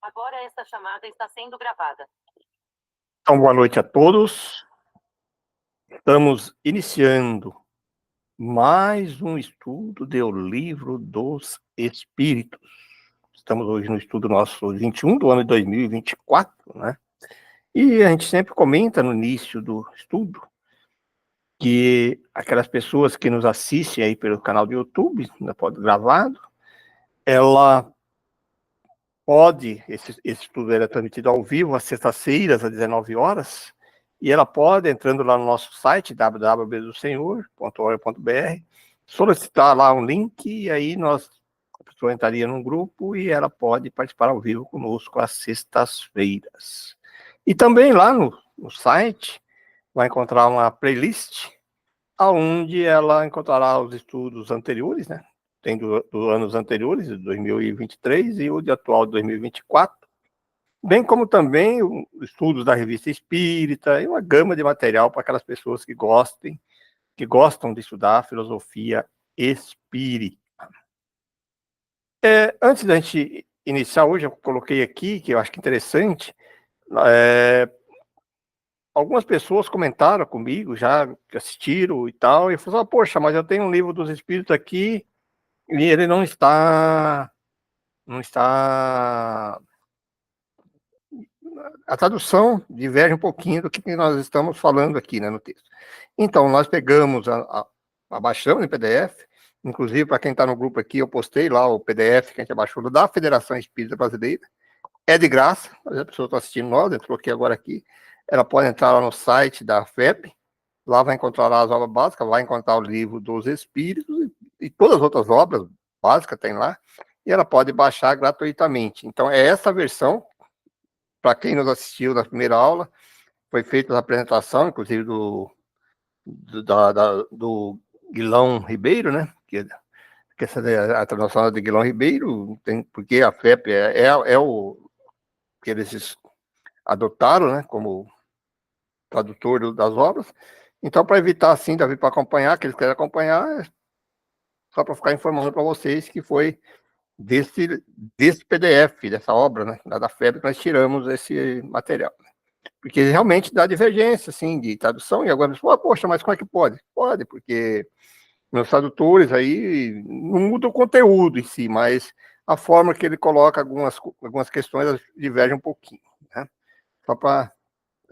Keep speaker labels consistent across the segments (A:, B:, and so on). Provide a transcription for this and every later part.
A: Agora esta chamada está sendo gravada.
B: Então, boa noite a todos. Estamos iniciando mais um estudo do Livro dos Espíritos. Estamos hoje no estudo nosso 21 do ano de 2024, né? E a gente sempre comenta no início do estudo que aquelas pessoas que nos assistem aí pelo canal do YouTube, gravado, esse estudo era transmitido ao vivo às sextas-feiras, às 19 horas, e ela pode, entrando lá no nosso site, www.senhor.org.br, solicitar lá um link, e aí a pessoa entraria num grupo e ela pode participar ao vivo conosco às sextas-feiras. E também lá no site vai encontrar uma playlist, onde ela encontrará os estudos anteriores, né? Tem dos anos anteriores, de 2023, e o de atual de 2024, bem como também os estudos da Revista Espírita e uma gama de material para aquelas pessoas que gostam de estudar filosofia espírita. Antes da gente iniciar hoje, eu coloquei aqui, que eu acho que é interessante, algumas pessoas comentaram comigo, já que assistiram e tal, e falaram, poxa, mas eu tenho um livro dos Espíritos aqui, e ele não está... A tradução diverge um pouquinho do que nós estamos falando aqui, né, no texto. Então, nós pegamos, abaixamos em PDF, inclusive para quem está no grupo aqui, eu postei lá o PDF que a gente abaixou da Federação Espírita Brasileira. É de graça, a pessoa está assistindo nós, eu coloquei agora aqui, ela pode entrar lá no site da FEB, lá vai encontrar lá as obras básicas, vai encontrar o livro dos Espíritos e todas as outras obras básicas tem lá, e ela pode baixar gratuitamente. Então, é essa versão, para quem nos assistiu na primeira aula, foi feita a apresentação, inclusive do Guilão Ribeiro, né? Que essa é a tradução de Guilão Ribeiro, porque a FEP é o que eles adotaram, né? Como tradutor das obras. Então, para evitar, assim, Davi, para acompanhar, que eles querem acompanhar, só para ficar informando para vocês que foi desse PDF, dessa obra, né, da FEB, que nós tiramos esse material. Porque realmente dá divergência, assim, de tradução, e agora, poxa, mas como é que pode? Pode, porque meus tradutores aí não mudam o conteúdo em si, mas a forma que ele coloca algumas questões diverge um pouquinho, né? Só para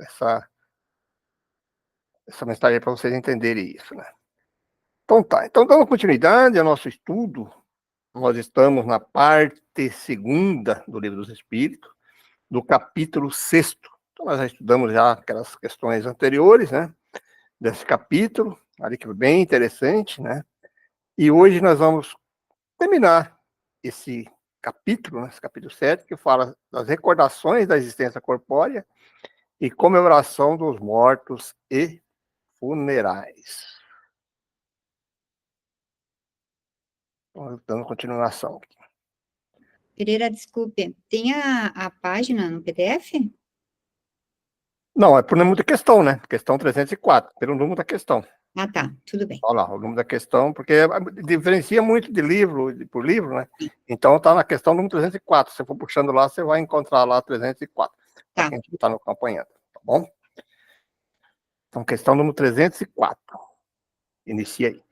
B: essa mensagem para vocês entenderem isso, né? Então tá, então dando continuidade ao nosso estudo, nós estamos na parte segunda do Livro dos Espíritos, do capítulo 6º. Então nós já estudamos já aquelas questões anteriores, né, desse capítulo, ali que foi bem interessante, né, e hoje nós vamos terminar esse capítulo, né, esse capítulo 7, que fala das recordações da existência corpórea e comemoração dos mortos e funerais. Então, dando continuação aqui.
C: Pereira, desculpe, tem a página no PDF?
B: Não, é por número de questão, né? Questão 304, pelo número da questão.
C: Ah, tá, tudo bem.
B: Olha lá, o número da questão, porque diferencia muito de livro por livro, né? Então tá na questão número 304. Se você for puxando lá, você vai encontrar lá 304. Para quem está acompanhando, tá bom? Então, questão número 304. Inicia aí.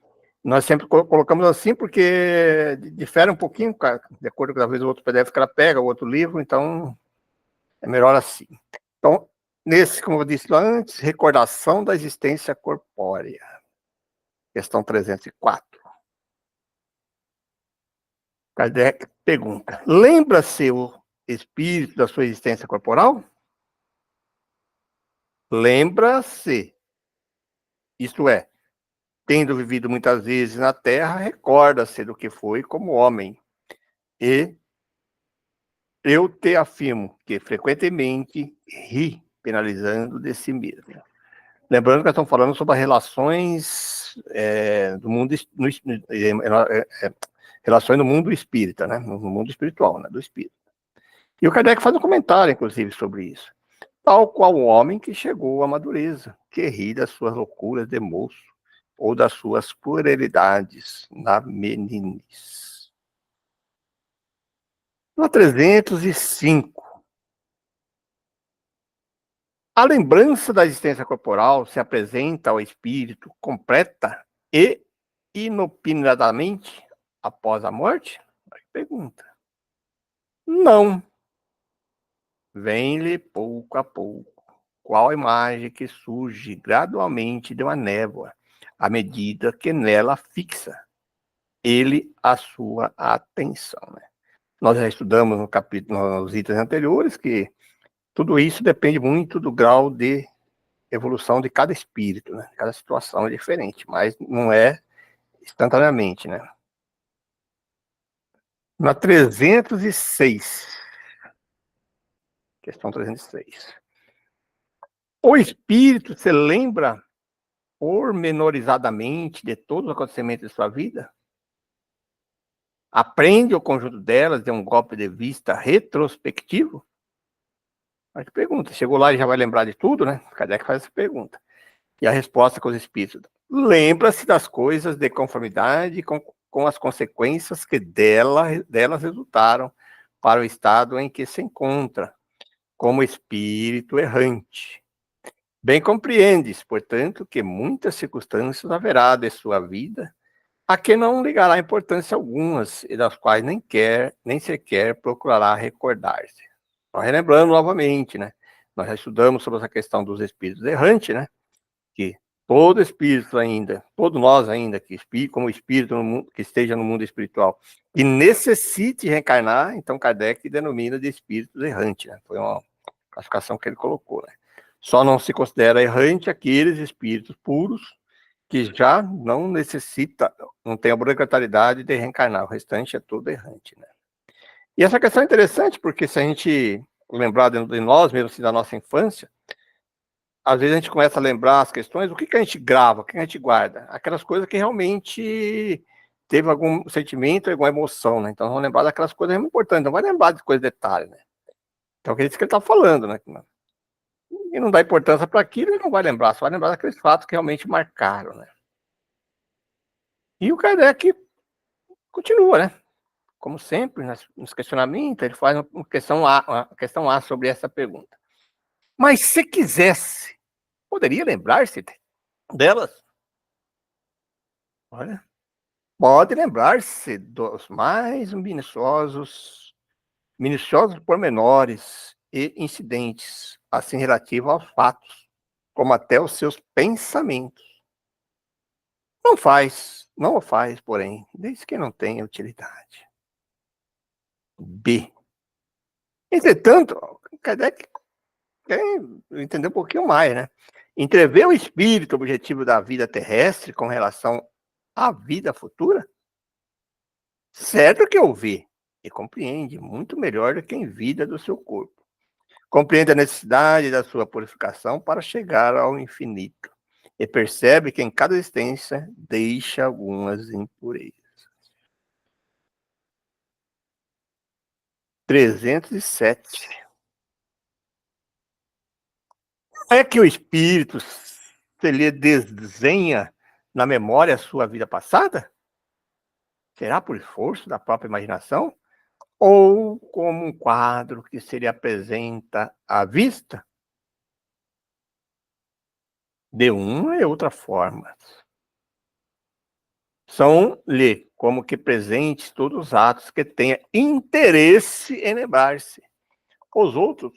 B: Nós sempre colocamos assim porque difere um pouquinho, de acordo com, às vezes, o outro PDF que ela pega, o outro livro, então é melhor assim. Então, nesse, como eu disse lá antes, recordação da existência corpórea. Questão 304. Kardec pergunta: lembra-se o espírito da sua existência corporal? Lembra-se. Isto é, tendo vivido muitas vezes na Terra, recorda-se do que foi como homem. E eu te afirmo que frequentemente ri penalizando de si mesmo. Lembrando que nós estamos falando sobre as relações do mundo, relações no mundo espírita, né? No mundo espiritual, né? Do espírito. E o Kardec faz um comentário, inclusive, sobre isso. Tal qual o homem que chegou à madureza, que ri das suas loucuras de moço, ou das suas puerilidades na meninice. Na 305, A lembrança da existência corporal se apresenta ao espírito completa e inopinadamente após a morte? Pergunta. Não. Vem-lhe pouco a pouco, qual imagem que surge gradualmente de uma névoa, à medida que nela fixa ele a sua atenção. Né? Nós já estudamos no capítulo, nos itens anteriores, que tudo isso depende muito do grau de evolução de cada espírito, né? Cada situação é diferente, mas não é instantaneamente, né? Na 306, questão 306. O espírito se lembra pormenorizadamente de todos os acontecimentos de sua vida? Aprende o conjunto delas de um golpe de vista retrospectivo? Mas que pergunta, chegou lá e já vai lembrar de tudo, né? Kardec faz essa pergunta. E a resposta com os espíritos: lembra-se das coisas de conformidade com as consequências que delas resultaram para o estado em que se encontra, como espírito errante. Bem compreendes, portanto, que muitas circunstâncias haverá de sua vida a que não ligará importância algumas e das quais nem sequer procurará recordar-se. Então, relembrando novamente, né? Nós já estudamos sobre essa questão dos espíritos errantes, né? Que todo espírito ainda, todos nós ainda, como espírito que esteja no mundo espiritual e necessite reencarnar, então Kardec denomina de espíritos errantes, né? Foi uma classificação que ele colocou, né? Só não se considera errante aqueles espíritos puros que já não necessita, não tem a obrigatoriedade de reencarnar, o restante é tudo errante, né? E essa questão é interessante, porque se a gente lembrar de nós mesmos, assim, da nossa infância, às vezes a gente começa a lembrar as questões, o que que a gente grava, o que a gente guarda? Aquelas coisas que realmente teve algum sentimento, alguma emoção, né? Então vamos lembrar daquelas coisas muito importantes, não vai lembrar de coisas de detalhes, né? Então é isso que ele está falando, né? E não dá importância para aquilo, ele não vai lembrar, só vai lembrar daqueles fatos que realmente marcaram, né? E o Kardec continua, né? Como sempre, nos questionamentos, ele faz uma questão A sobre essa pergunta. Mas se quisesse, poderia lembrar-se delas? Olha, pode lembrar-se dos mais minuciosos pormenores e incidentes, assim relativo aos fatos, como até os seus pensamentos. Não o faz, porém, desde que não tenha utilidade. B. Entretanto, Kardec quer entender um pouquinho mais, né? Entrever o espírito objetivo da vida terrestre com relação à vida futura? Certo que ouve e compreende muito melhor do que em vida do seu corpo. Compreende a necessidade da sua purificação para chegar ao infinito. E percebe que em cada existência deixa algumas impurezas. 307. É que o espírito se lhe desenha na memória a sua vida passada? Será por esforço da própria imaginação? Ou como um quadro que se lhe apresenta à vista? De uma e outra forma. São-lhe como que presentes todos os atos que tenha interesse em lembrar-se. Os outros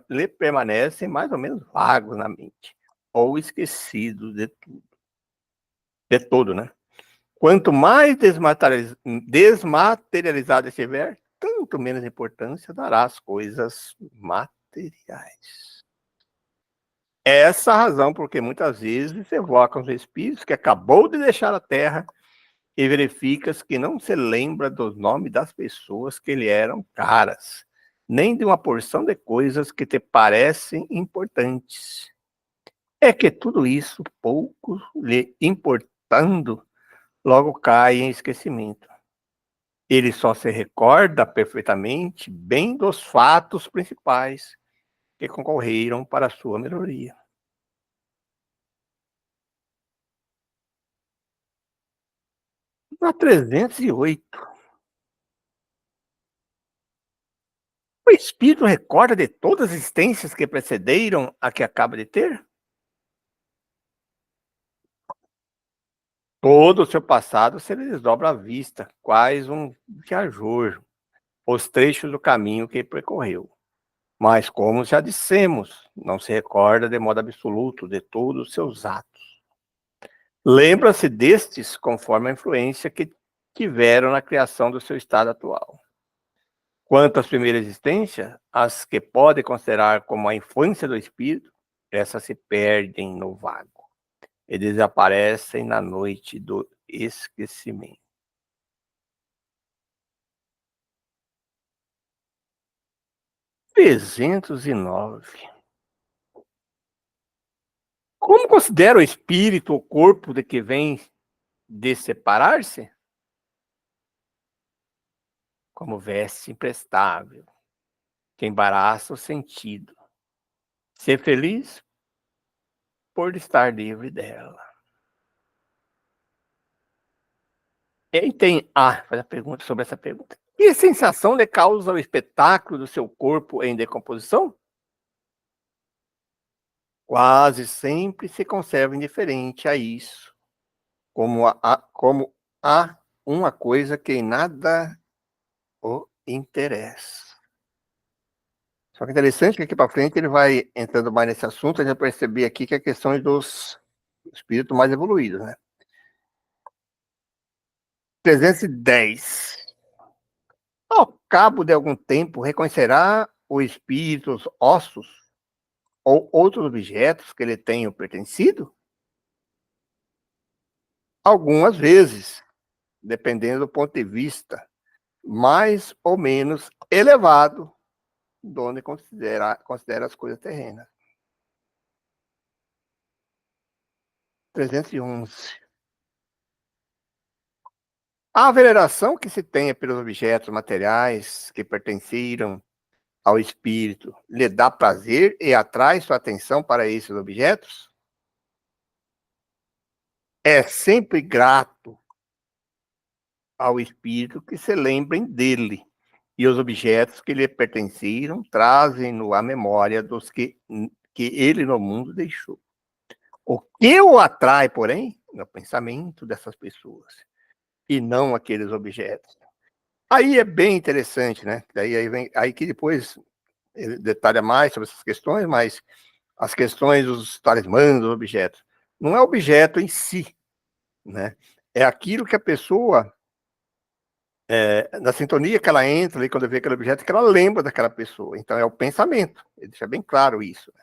B: lhe permanecem mais ou menos vagos na mente, ou esquecidos de todo, né? Quanto mais desmaterializado estiver, tanto menos importância dará às coisas materiais. Essa a razão porque muitas vezes evocam os espíritos que acabou de deixar a Terra e verificas que não se lembra dos nomes das pessoas que lhe eram caras, nem de uma porção de coisas que te parecem importantes. É que tudo isso, pouco lhe importando, logo cai em esquecimento. Ele só se recorda perfeitamente bem dos fatos principais que concorreram para a sua melhoria. Na 308, o espírito recorda de todas as existências que precederam a que acaba de ter? Todo o seu passado se lhe desdobra à vista, quais um viajor, os trechos do caminho que percorreu. Mas, como já dissemos, não se recorda de modo absoluto de todos os seus atos. Lembra-se destes conforme a influência que tiveram na criação do seu estado atual. Quanto às primeiras existências, as que pode considerar como a infância do espírito, essas se perdem no vago e desaparecem na noite do esquecimento. Trezentos e nove. Como considera o espírito o corpo de que vem de separar-se? Como veste imprestável, que embaraça o sentido. Ser feliz por estar livre dela. E aí tem faz a pergunta sobre essa pergunta. Que sensação lhe causa o espetáculo do seu corpo em decomposição? Quase sempre se conserva indiferente a isso, como há uma coisa que em nada o interessa. Só que é interessante que aqui para frente ele vai entrando mais nesse assunto, a gente vai perceber aqui que é questão dos espíritos mais evoluídos, né? 310. Ao cabo de algum tempo, reconhecerá o espírito os ossos ou outros objetos que lhe tenham pertencido? Algumas vezes, dependendo do ponto de vista mais ou menos elevado, de onde considera as coisas terrenas. 311. A veneração que se tenha pelos objetos materiais que pertenceram ao espírito lhe dá prazer e atrai sua atenção para esses objetos? É sempre grato ao espírito que se lembrem dele, e os objetos que lhe pertenceram trazem-no à memória dos que ele no mundo deixou. O que o atrai, porém, é o pensamento dessas pessoas, e não aqueles objetos. Aí é bem interessante, né? Aí que depois ele detalha mais sobre essas questões, mas as questões dos talismãs, dos objetos. Não é o objeto em si, né? É aquilo que a pessoa, na sintonia que ela entra ali, quando vê aquele objeto, que ela lembra daquela pessoa. Então é o pensamento, ele deixa bem claro isso. Né?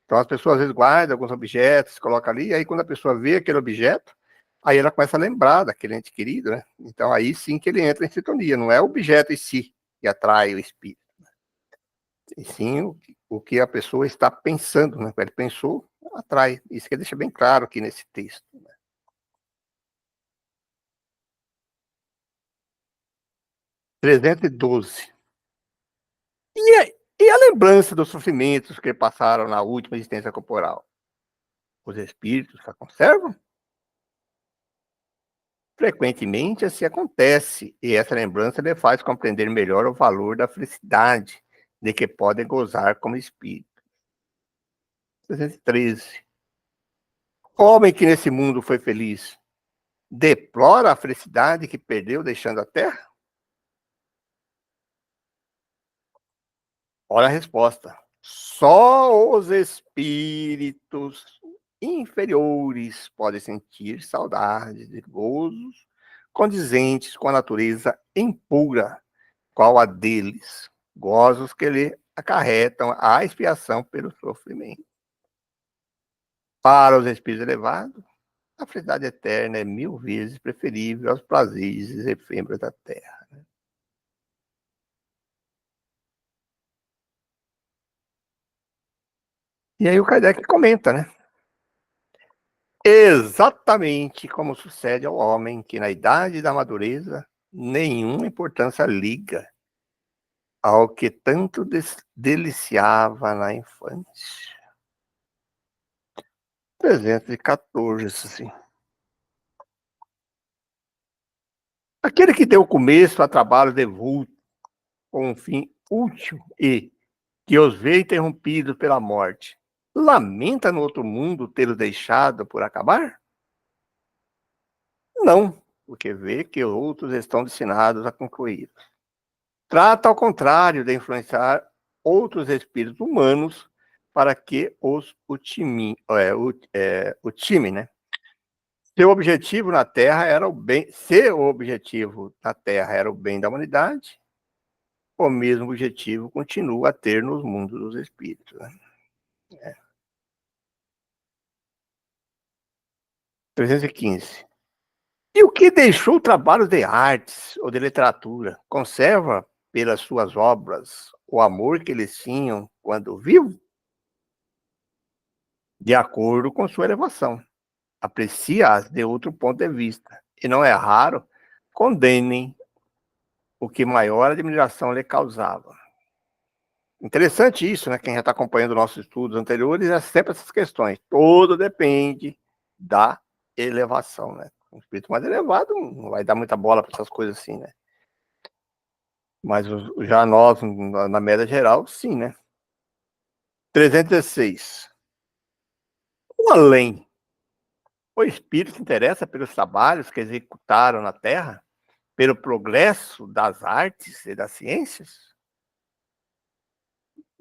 B: Então as pessoas às vezes guardam alguns objetos, colocam ali, e aí quando a pessoa vê aquele objeto, aí ela começa a lembrar daquele ente querido, né? Então aí sim que ele entra em sintonia, não é o objeto em si que atrai o espírito, e sim o que a pessoa está pensando, né? Ele pensou, atrai. Isso que deixa bem claro aqui nesse texto. Né? 312. E a lembrança dos sofrimentos que passaram na última existência corporal? Os espíritos a conservam? Frequentemente assim acontece, e essa lembrança lhe faz compreender melhor o valor da felicidade de que podem gozar como espírito. 313. O homem que nesse mundo foi feliz deplora a felicidade que perdeu deixando a terra? Olha a resposta. Só os espíritos inferiores podem sentir saudades de gozos condizentes com a natureza impura, qual a deles, gozos que lhe acarretam a expiação pelo sofrimento. Para os espíritos elevados, a felicidade eterna é 1000 vezes preferível aos prazeres efêmeros da terra. E aí o Kardec comenta, né? Exatamente como sucede ao homem que na idade da madureza nenhuma importância liga ao que tanto deliciava na infância. 314, assim. Aquele que deu começo a trabalho devulto, com um fim último e que os vê interrompidos pela morte, lamenta no outro mundo tê-los deixado por acabar? Não, porque vê que outros estão destinados a concluir. Trata, ao contrário, de influenciar outros espíritos humanos para que os ultime, né? Seu objetivo na Terra era o bem, se o objetivo na Terra era o bem da humanidade, o mesmo objetivo continua a ter nos mundos dos espíritos. Né? 315. E o que deixou trabalhos de artes ou de literatura? Conserva pelas suas obras o amor que eles tinham quando vivo? De acordo com sua elevação. Aprecia-as de outro ponto de vista. E não é raro, condenem o que maior admiração lhe causava. Interessante isso, né? Quem já está acompanhando nossos estudos anteriores, é sempre essas questões. Tudo depende da elevação, né? Um espírito mais elevado não vai dar muita bola para essas coisas assim, né? Mas já nós, na média geral, sim, né? 316. O além. O espírito se interessa pelos trabalhos que executaram na Terra, pelo progresso das artes e das ciências?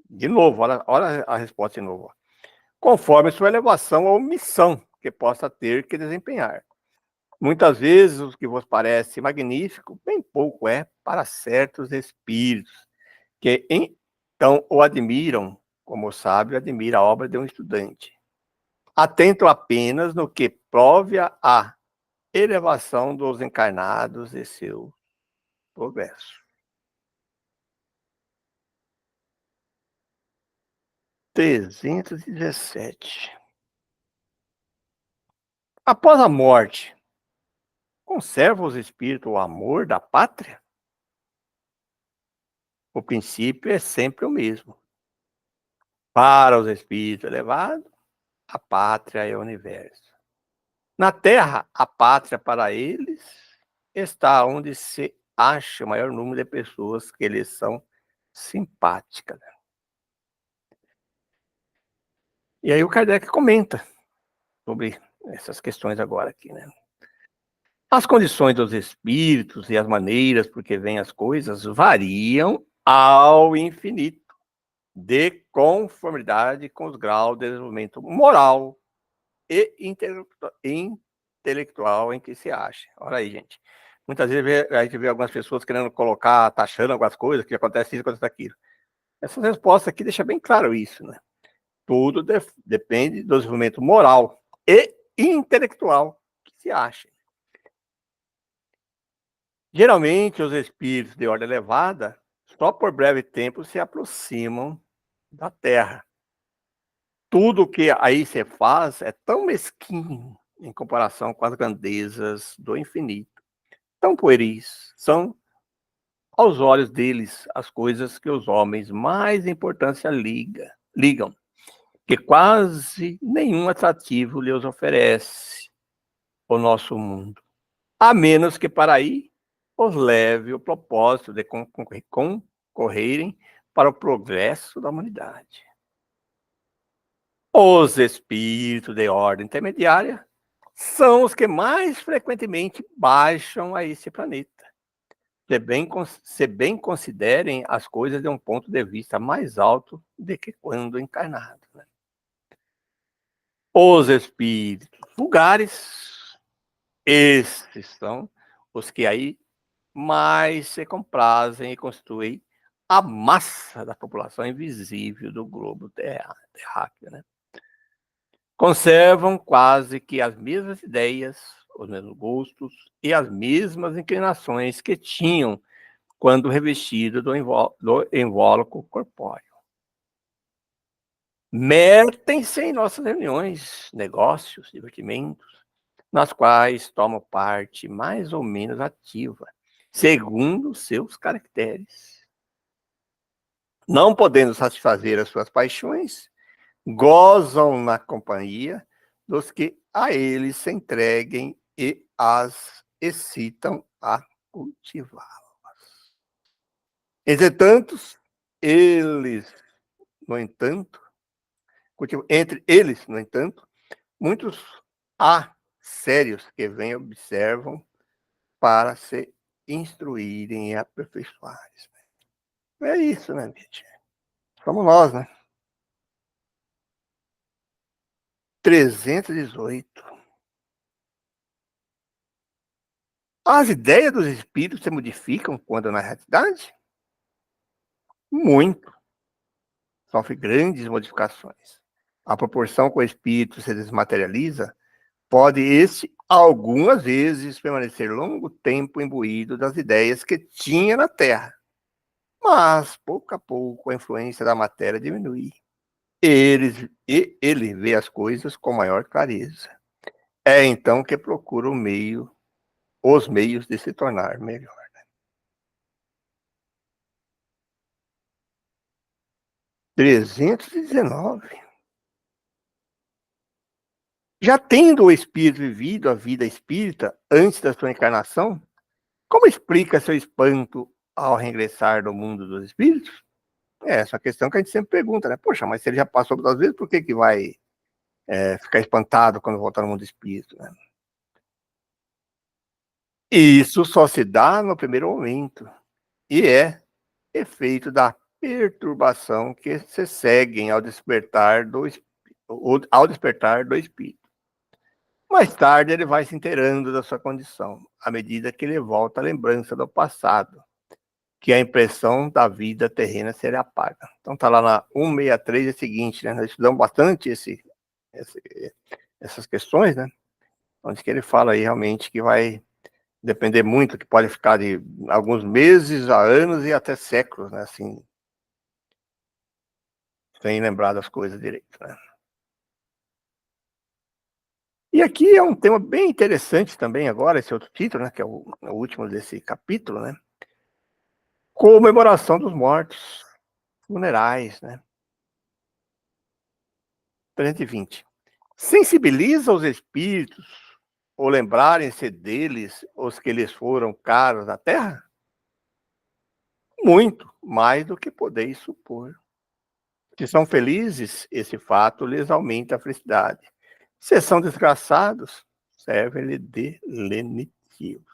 B: De novo, olha a resposta de novo. Conforme sua elevação ou missão que possa ter que desempenhar. Muitas vezes o que vos parece magnífico, bem pouco é para certos espíritos, que então o admiram, como o sábio admira a obra de um estudante. Atento apenas no que prove a elevação dos encarnados e seu progresso. 317. Após a morte, conserva os espíritos o amor da pátria? O princípio é sempre o mesmo. Para os espíritos elevados, a pátria é o universo. Na Terra, a pátria para eles está onde se acha o maior número de pessoas que lhes são simpáticas. E aí o Kardec comenta sobre essas questões agora aqui, né? As condições dos espíritos e as maneiras por que vêm as coisas variam ao infinito, de conformidade com os graus de desenvolvimento moral e intelectual em que se acha. Olha aí, gente. Muitas vezes a gente vê algumas pessoas querendo colocar, taxando algumas coisas, que acontece isso, acontece aquilo. Essa resposta aqui deixa bem claro isso, né? Tudo depende do desenvolvimento moral e intelectual que se acha. Geralmente, os espíritos de ordem elevada, só por breve tempo, se aproximam da Terra. Tudo que aí se faz é tão mesquinho em comparação com as grandezas do infinito. Tão pueris são, aos olhos deles, as coisas que os homens mais importância ligam, que quase nenhum atrativo lhes oferece o nosso mundo, a menos que para aí os leve o propósito de concorrerem para o progresso da humanidade. Os espíritos de ordem intermediária são os que mais frequentemente baixam a esse planeta, se bem considerem as coisas de um ponto de vista mais alto do que quando encarnados. Né? Os espíritos vulgares, esses são os que aí mais se comprazem e constituem a massa da população invisível do globo terráqueo, né? Conservam quase que as mesmas ideias, os mesmos gostos e as mesmas inclinações que tinham quando revestido do invólucro corpóreo. Metem-se em nossas reuniões, negócios, divertimentos, nas quais tomam parte mais ou menos ativa, segundo seus caracteres. Não podendo satisfazer as suas paixões, gozam na companhia dos que a eles se entreguem e as excitam a cultivá-las. Entretanto, eles, no entanto, entre eles, no entanto, muitos há sérios que vêm observam para se instruírem e aperfeiçoarem. É isso, né, gente? Somos nós, né? 318. As ideias dos espíritos se modificam quando na realidade? Muito. Sofre grandes modificações. A proporção que o espírito se desmaterializa pode este, algumas vezes, permanecer longo tempo imbuído das ideias que tinha na Terra. Mas, pouco a pouco, a influência da matéria diminui. Ele vê as coisas com maior clareza. É então que procura os meios de se tornar melhor. 319. Já tendo o espírito vivido a vida espírita antes da sua encarnação, como explica seu espanto ao regressar do mundo dos espíritos? É essa questão que a gente sempre pergunta, né? Poxa, mas se ele já passou duas vezes, por que vai ficar espantado quando voltar no mundo espírito, né? Isso só se dá no primeiro momento e é efeito da perturbação que se seguem ao despertar do espírito. Mais tarde ele vai se inteirando da sua condição, à medida que ele volta à lembrança do passado, que a impressão da vida terrena se lhe apaga. Então tá lá na 163 é o seguinte, né? Nós estudamos bastante essas questões, né? Onde que ele fala aí realmente que vai depender muito, que pode ficar de alguns meses a anos e até séculos, né? Assim, sem lembrar das coisas direito, né? E aqui é um tema bem interessante também agora, esse outro título, né? Que é o último desse capítulo, né? Comemoração dos mortos, funerais, né? 320. Sensibiliza os espíritos, ou lembrarem-se deles, os que lhes foram caros na terra? Muito, mais do que podeis supor. Se são felizes, esse fato lhes aumenta a felicidade. Se são desgraçados, serve-lhe de lenitivo.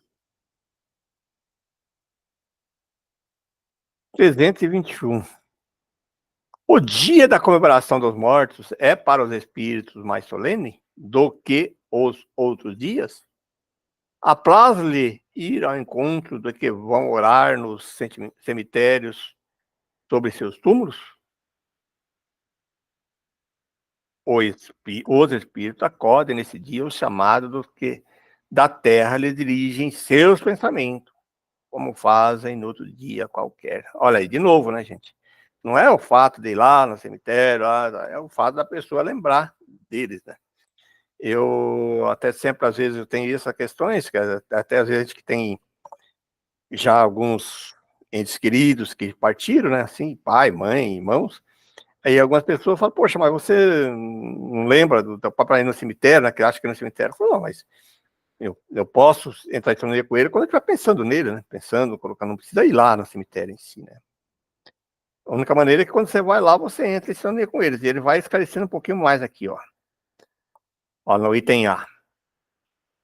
B: 321. O dia da comemoração dos mortos é para os espíritos mais solene do que os outros dias? Apraz-lhe ir ao encontro do que vão orar nos cemitérios sobre seus túmulos? Os espíritos acodem nesse dia o chamado dos que da terra lhe dirigem seus pensamentos, como fazem no outro dia qualquer. Olha aí, de novo, né, gente? Não é o fato de ir lá no cemitério, é o fato da pessoa lembrar deles, né? Eu até sempre, às vezes, eu tenho essas questões, que até às vezes que tem já alguns entes queridos que partiram, né? Assim, pai, mãe, irmãos. Aí algumas pessoas falam, poxa, mas você não lembra do teu pai para ir no cemitério, né? Que acha que é no cemitério. Eu falo, não, mas eu posso entrar em sintonia com ele quando eu estiver pensando nele, né? Pensando, colocando, não precisa ir lá no cemitério em si, né? A única maneira é que quando você vai lá, você entra em sintonia com eles. E ele vai esclarecendo um pouquinho mais aqui, ó. Ó, no item A.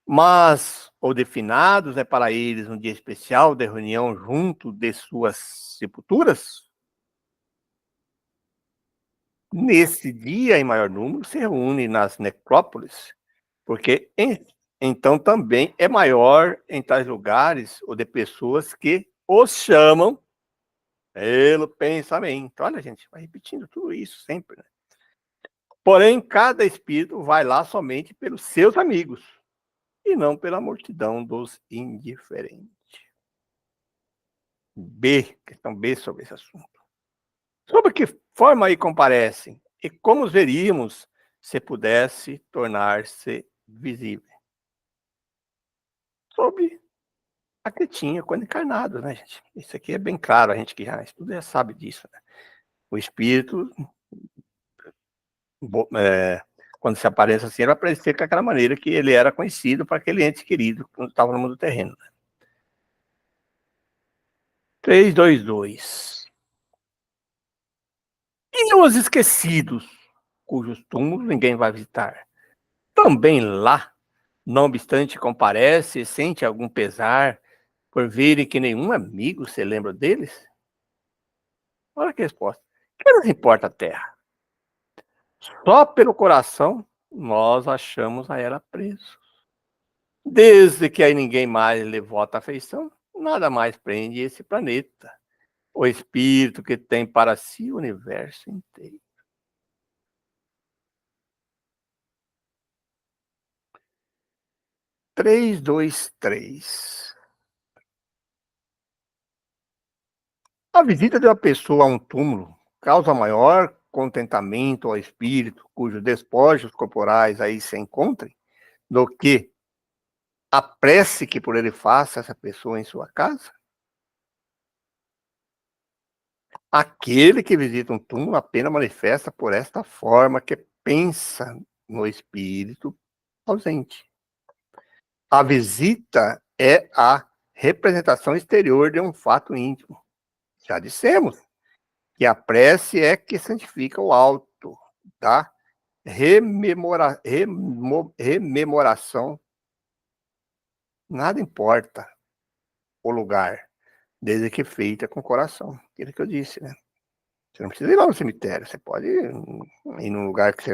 B: Mas o de finados é para eles um dia especial de reunião junto de suas sepulturas? Nesse dia, em maior número, se reúne nas necrópolis, porque então também é maior em tais lugares o de pessoas que os chamam pelo pensamento. Olha, gente, vai repetindo tudo isso sempre, né? Porém, cada espírito vai lá somente pelos seus amigos e não pela multidão dos indiferentes. Questão B sobre esse assunto. Sobre que forma aí comparecem e como os veríamos se pudesse tornar-se visível? Sob a que tinha quando encarnado, né, gente? Isso aqui é bem claro, a gente que já estuda já sabe disso, né? O espírito, quando se aparece assim, ele vai aparecer com aquela maneira que ele era conhecido para aquele ente querido quando estava no mundo terreno. Né? 322. E os esquecidos, cujos túmulos ninguém vai visitar, também lá, não obstante comparece e sente algum pesar por verem que nenhum amigo se lembra deles? Olha que resposta. Que nos importa a terra? Só pelo coração nós achamos a ela preso. Desde que aí ninguém mais lhe vota afeição, nada mais prende esse planeta. O espírito que tem para si o universo inteiro. Três, dois, três. A visita de uma pessoa a um túmulo causa maior contentamento ao espírito cujos despojos corporais aí se encontrem do que a prece que por ele faça essa pessoa em sua casa? Aquele que visita um túmulo apenas manifesta por esta forma que pensa no espírito ausente. A visita é a representação exterior de um fato íntimo. Já dissemos que a prece é que santifica o alto da rememoração. Nada importa o lugar, desde que feita com o coração. Aquilo que eu disse, né? Você não precisa ir lá no cemitério, você pode ir num lugar que você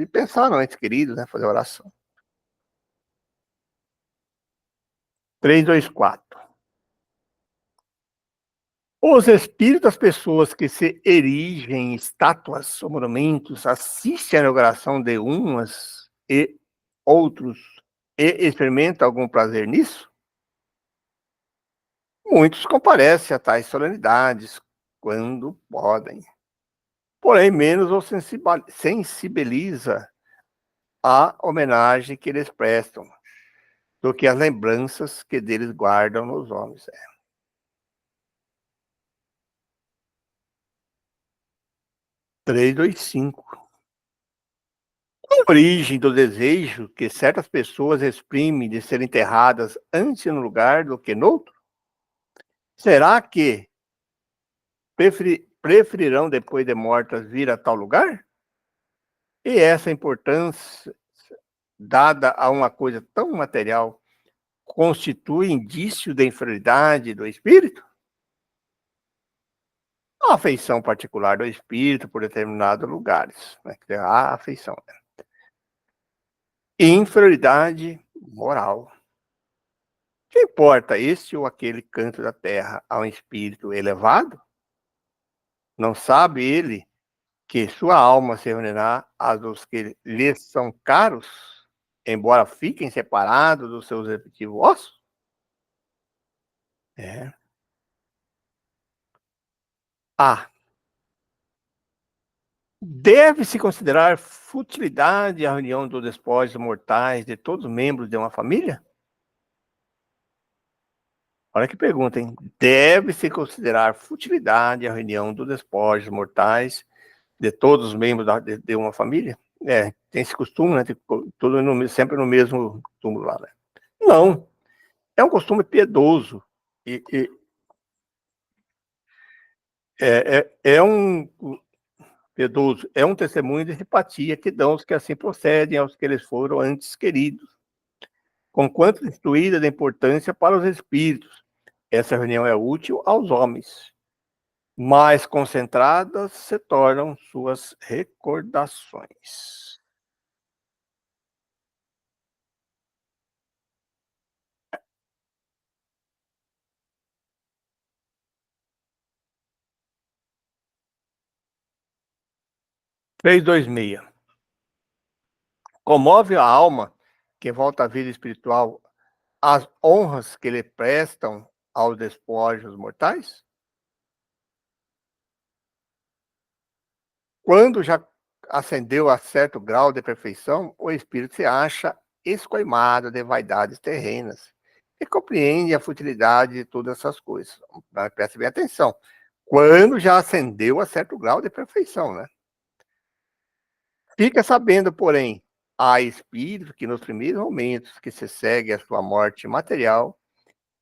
B: e pensar no ente querido, né? Fazer oração. 3, 2, 4. Os espíritos das pessoas que se erigem em estátuas ou monumentos assistem à inauguração de umas e outros e experimentam algum prazer nisso? Muitos comparecem a tais solenidades quando podem. Porém, menos os sensibiliza a homenagem que eles prestam do que as lembranças que deles guardam nos homens. 3, 2, 5. A origem do desejo que certas pessoas exprimem de serem enterradas antes num lugar do que noutro? Será que preferirão, depois de mortas, vir a tal lugar? E essa importância dada a uma coisa tão material constitui indício de inferioridade do espírito? A afeição particular do espírito por determinados lugares. Né? A afeição. Inferioridade moral. Que importa este ou aquele canto da terra a um espírito elevado? Não sabe ele que sua alma se reunirá a dos que lhes são caros, embora fiquem separados dos seus respectivos ossos? É. A. Deve-se considerar futilidade a reunião dos despojos mortais de todos os membros de uma família? Olha que pergunta, hein? Deve-se considerar futilidade a reunião dos despojos mortais de todos os membros de uma família? É, tem esse costume, né? Sempre no mesmo túmulo lá, né? Não, é um costume piedoso. E é um piedoso, é um testemunho de simpatia que dão os que assim procedem aos que eles foram antes queridos, conquanto instruída da importância para os espíritos. Essa reunião é útil aos homens. Mais concentradas se tornam suas recordações. Três, dois, meia. Comove a alma que volta à vida espiritual as honras que lhe prestam aos despojos mortais? Quando já ascendeu a certo grau de perfeição, o espírito se acha escoimado de vaidades terrenas e compreende a futilidade de todas essas coisas. Mas preste bem atenção. Quando já ascendeu a certo grau de perfeição, né? Fica sabendo, porém, há espíritos que nos primeiros momentos que se segue a sua morte material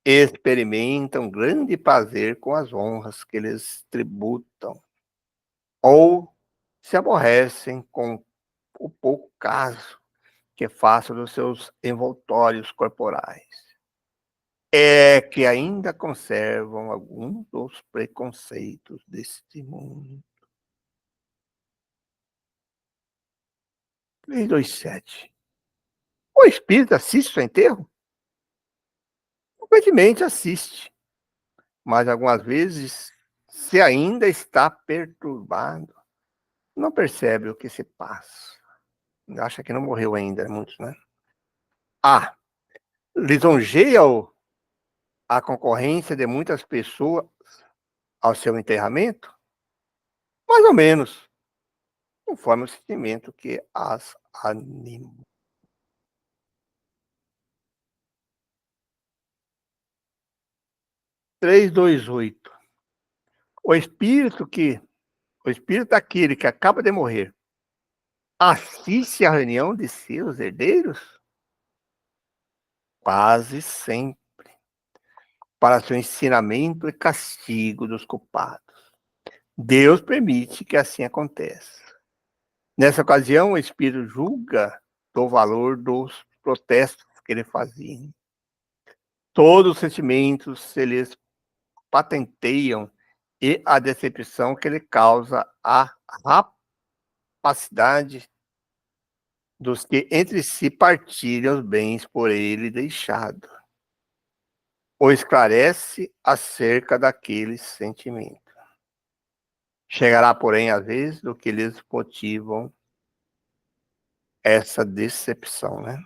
B: experimentam grande prazer com as honras que eles tributam. ou se aborrecem com o pouco caso que faço dos seus envoltórios corporais. É que ainda conservam alguns dos preconceitos deste mundo. 327. O espírito assiste ao enterro? Frequentemente assiste, mas algumas vezes, se ainda está perturbado, não percebe o que se passa. Acha que não morreu ainda, muitos, né? A. Lisonjeia a concorrência de muitas pessoas ao seu enterramento? Mais ou menos, conforme o sentimento que as anima. 328. O espírito daquele que acaba de morrer assiste à reunião de seus herdeiros? Quase sempre. Para seu ensinamento e castigo dos culpados. Deus permite que assim aconteça. Nessa ocasião, o espírito julga do valor dos protestos que ele fazia. Todos os sentimentos se lhes patenteiam e a decepção que ele causa a rapacidade dos que entre si partilham os bens por ele deixado. O esclarece acerca daqueles sentimentos. Chegará, porém, a vez do que lhes motivam essa decepção, né?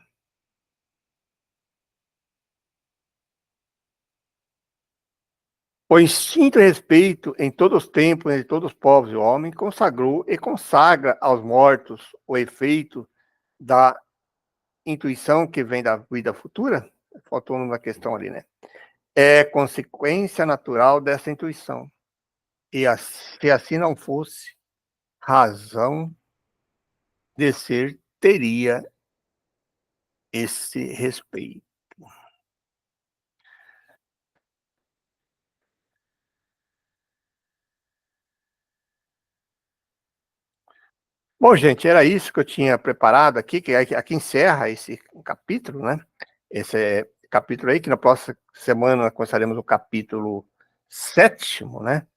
B: O instinto e respeito em todos os tempos, entre todos os povos e o homem, consagrou e consagra aos mortos o efeito da intuição que vem da vida futura? Faltou uma questão ali, né? É consequência natural dessa intuição. E se assim não fosse, razão de ser teria esse respeito. Bom, gente, era isso que eu tinha preparado aqui, que aqui encerra esse capítulo, né? Esse capítulo aí, que na próxima semana começaremos o capítulo 7º, né?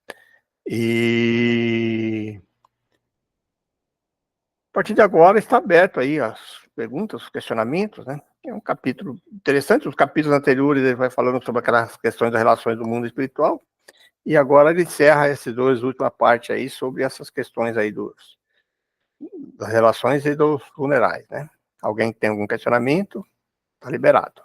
B: E a partir de agora está aberto aí as perguntas, os questionamentos, né? É um capítulo interessante. Os capítulos anteriores ele vai falando sobre aquelas questões das relações do mundo espiritual, e agora ele encerra esses dois última parte aí sobre essas questões aí das relações e dos funerais, né? Alguém tem algum questionamento? Está liberado.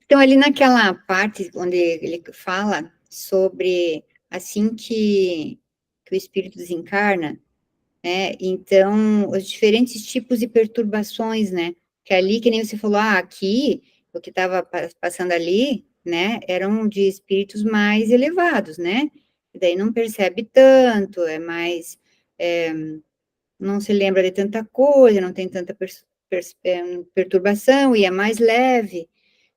C: Então, ali naquela parte onde ele fala sobre assim que o espírito desencarna, né? Então, os diferentes tipos de perturbações, né? Que ali, que nem você falou, aqui, o que estava passando ali, né? Eram de espíritos mais elevados, né? E daí não percebe tanto, é mais... não se lembra de tanta coisa, não tem tanta perturbação, e é mais leve.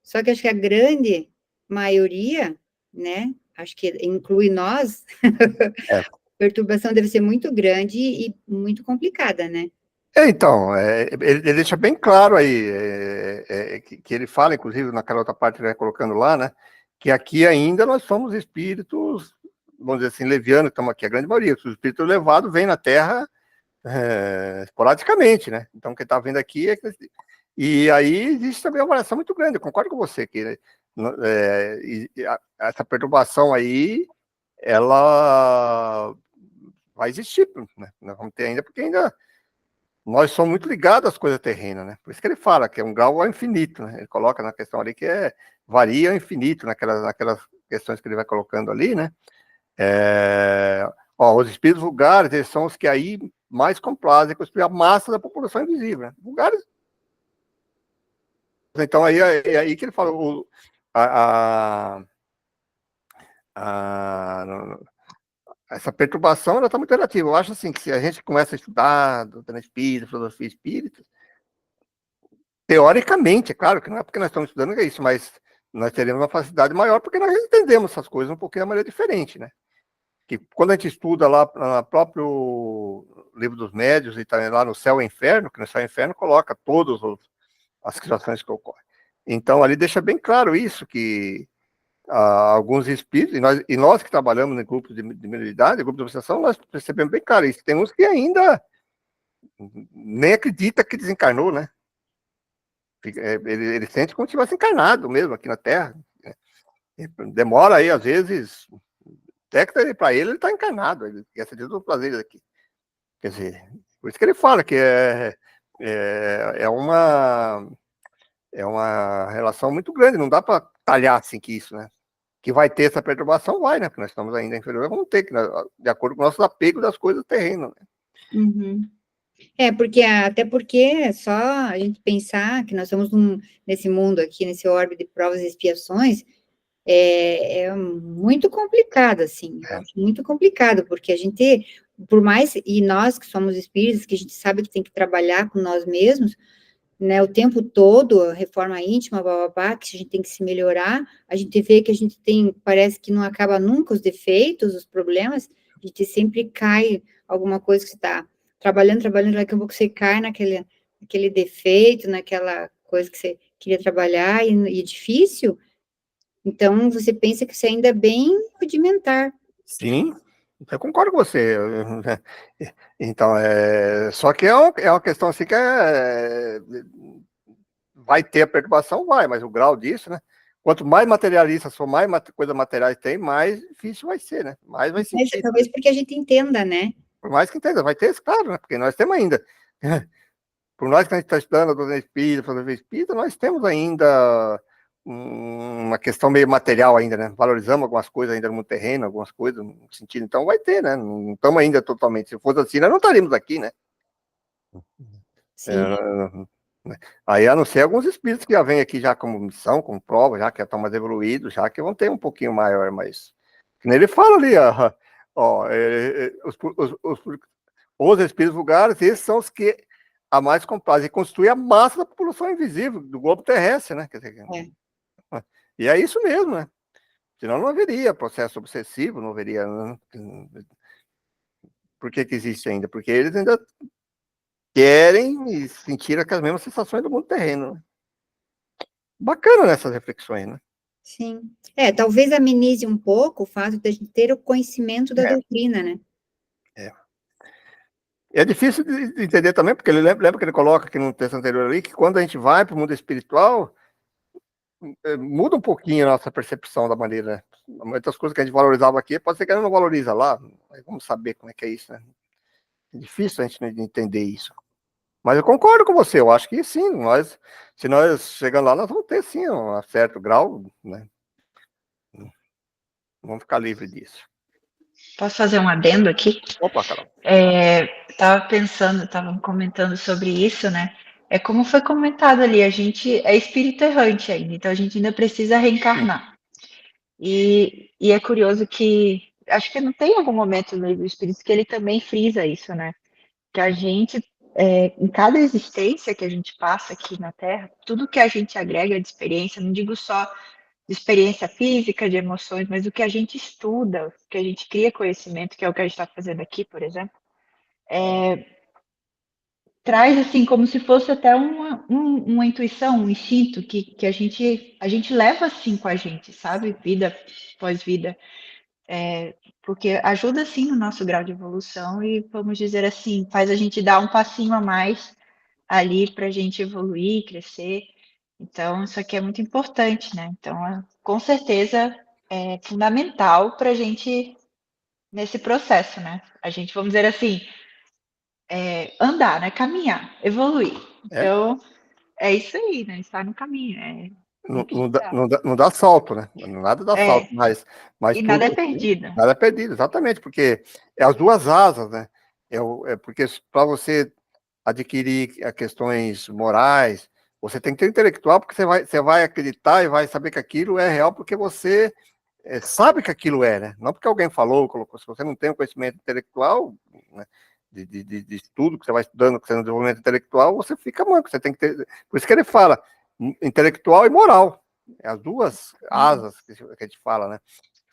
C: Só que acho que a grande maioria, né? Acho que inclui nós...
B: É.
C: Perturbação deve ser muito grande e muito complicada, né?
B: Então, ele deixa bem claro aí, que ele fala, inclusive, naquela outra parte que ele vai colocando lá, né? Que aqui ainda nós somos espíritos, vamos dizer assim, levianos, estamos aqui, a grande maioria. Os espíritos elevados vêm na Terra esporadicamente, né? Então, quem está vendo aqui é que... E aí existe também uma variação muito grande, eu concordo com você, que essa perturbação aí, ela vai existir, né? Nós vamos ter ainda, porque ainda nós somos muito ligados às coisas terrenas, né? Por isso que ele fala que é um grau ao infinito, né? Ele coloca na questão ali que varia ao infinito, naquelas questões que ele vai colocando ali, né? Os espíritos vulgares, eles são os que aí mais complazem com a massa da população invisível, né? Vulgares. Então aí é aí que ele fala essa perturbação, ela está muito relativa. Eu acho assim que se a gente começa a estudar doutrina espírita, filosofia espírita, teoricamente, é claro que não é porque nós estamos estudando que é isso, mas nós teremos uma facilidade maior, porque nós entendemos essas coisas um pouquinho de maneira diferente, né? Que quando a gente estuda lá no próprio livro dos médiuns, e também lá no Céu e Inferno, que no Céu e Inferno coloca todas as situações que ocorrem. Então, ali deixa bem claro isso, que alguns espíritos, e nós que trabalhamos em grupos de mediunidade, grupos de obsessão, nós percebemos bem claro isso. Tem uns que ainda nem acredita que desencarnou, né? Ele sente como se tivesse encarnado mesmo aqui na Terra. Demora aí, às vezes, até que para ele está encarnado, ele quer sentir os prazeres aqui. Quer dizer, por isso que ele fala que é uma relação muito grande, não dá para talhar assim que isso, né? Que vai ter essa perturbação, vai, né? Porque nós estamos ainda inferior, vamos ter que, de acordo com o nosso apego das coisas terrenas, né?
C: Uhum. Até porque é só a gente pensar que nós estamos nesse mundo aqui, nesse orbe de provas e expiações, é muito complicado, assim, eu acho muito complicado, porque a gente, por mais, e nós que somos espíritos, que a gente sabe que tem que trabalhar com nós mesmos, né, o tempo todo, a reforma íntima, bababá, que a gente tem que se melhorar, a gente vê que a gente tem, parece que não acaba nunca os defeitos, os problemas, a gente sempre cai alguma coisa que você está trabalhando, daqui a pouco você cai naquele defeito, naquela coisa que você queria trabalhar, e é difícil, então você pensa que você ainda é bem rudimentar.
B: Sim, eu concordo com você. Então, só que é uma questão assim que vai ter a perturbação, vai, mas o grau disso, né? Quanto mais materialistas for, mais coisas materiais tem, mais difícil vai ser, né? Mais vai sentir.
C: Talvez porque a gente entenda, né?
B: Por mais que entenda, vai ter, claro, né? Porque nós temos ainda. Por nós que a gente está estudando a doutrina espírita, filosofia espírita, nós temos ainda uma questão meio material ainda, né? Valorizamos algumas coisas ainda no terreno, algumas coisas no sentido, então vai ter, né? Não estamos ainda totalmente. Se fosse assim, nós não estaríamos aqui, né?
C: Sim.
B: Aí, a não ser alguns espíritos que já vêm aqui já como missão, como prova, já que estão mais evoluídos, já que vão ter um pouquinho maior, mas ele fala ali, ó, os espíritos vulgares, esses são os que a mais complazem e constitui a massa da população invisível do globo terrestre, né? Quer dizer, e é isso mesmo, né? Senão não haveria processo obsessivo, não haveria. Por que existe ainda? Porque eles ainda querem e sentir aquelas mesmas sensações do mundo terreno. Né? Bacana nessas reflexões, né?
C: Sim. Talvez amenize um pouco o fato de a gente ter o conhecimento da doutrina, né?
B: É difícil de entender também, porque ele lembra que ele coloca aqui no texto anterior ali, que quando a gente vai para o mundo espiritual, muda um pouquinho a nossa percepção da maneira, né? Muitas coisas que a gente valorizava aqui, pode ser que a gente não valoriza lá, mas vamos saber como é que é isso, né? É difícil a gente entender isso. Mas eu concordo com você, eu acho que sim, se nós chegando lá, nós vamos ter sim um certo grau, né? Vamos ficar livre disso.
D: Posso fazer um adendo aqui?
B: Opa, Carol.
D: Estavam comentando sobre isso, né? É como foi comentado ali, a gente é espírito errante ainda, então a gente ainda precisa reencarnar. E é curioso que, acho que não tem algum momento no livro do Espírito que ele também frisa isso, né? Que a gente, em cada existência que a gente passa aqui na Terra, tudo que a gente agrega de experiência, não digo só de experiência física, de emoções, mas o que a gente estuda, o que a gente cria conhecimento, que é o que a gente está fazendo aqui, por exemplo, traz assim como se fosse até uma intuição, um instinto que a gente leva assim com a gente, sabe? Vida após vida. Porque ajuda sim no nosso grau de evolução e, vamos dizer assim, faz a gente dar um passinho a mais ali para a gente evoluir, crescer. Então, isso aqui é muito importante, né? Então, com certeza é fundamental para a gente nesse processo, né? A gente, vamos dizer assim, andar, né? Caminhar, evoluir. Então, é isso aí, né? Estar no caminho.
B: Não dá salto, né? Nada dá salto, mas
D: e
B: tudo,
D: nada é perdido.
B: Nada é perdido, exatamente, porque é as duas asas, né? Porque para você adquirir questões morais, você tem que ter intelectual, porque você vai acreditar e vai saber que aquilo é real, porque você sabe que aquilo é, né? Não porque alguém falou, colocou. Se você não tem um conhecimento intelectual, né? De estudo que você vai estudando, que você no desenvolvimento intelectual, você fica manco, você tem que ter. Por isso que ele fala intelectual e moral. É as duas asas que a gente fala, né?